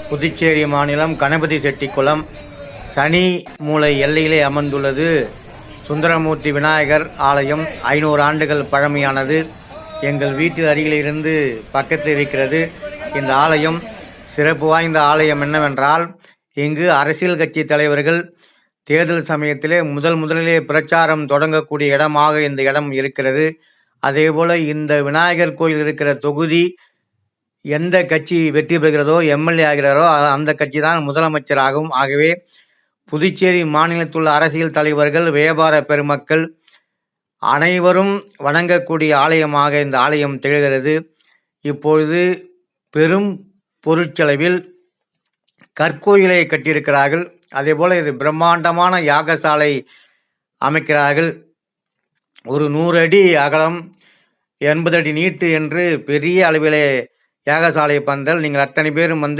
புதுச்சேரி மாநிலம் கணபதி செட்டிக்குளம் சனி மூலை எல்லையிலே அமர்ந்துள்ளது சுந்தரமூர்த்தி விநாயகர் ஆலயம். 500 ஆண்டுகள் பழமையானது. எங்கள் வீட்டு அருகிலிருந்து பக்கத்தில் இருக்கிறது. இந்த ஆலயம் சிறப்பு வாய்ந்த ஆலயம் என்னவென்றால், இங்கு அரசியல் கட்சி தலைவர்கள் தேர்தல் சமயத்திலே முதலிலே பிரச்சாரம் தொடங்கக்கூடிய இடமாக இந்த இடம் இருக்கிறது. அதேபோல இந்த விநாயகர் கோயில் இருக்கிற தொகுதி எந்த கட்சி வெற்றி பெறுகிறதோ, எம்எல்ஏ ஆகிறாரோ அந்த கட்சி தான் முதலமைச்சராகும். ஆகவே புதுச்சேரி மாநிலத்துள்ள அரசியல் தலைவர்கள், வியாபார பெருமக்கள் அனைவரும் வணங்கக்கூடிய ஆலயமாக இந்த ஆலயம் திகழ்கிறது. இப்பொழுது பெரும் பொருட்செலவில் கற்கோயிலை கட்டியிருக்கிறார்கள். அதேபோல இது பிரம்மாண்டமான யாகசாலை அமைக்கிறார்கள். ஒரு 100 அடி அகலம், 80 அடி நீட்டு என்று பெரிய அளவிலே யாகசாலை பந்தல். நீங்கள் அத்தனை பேரும் வந்து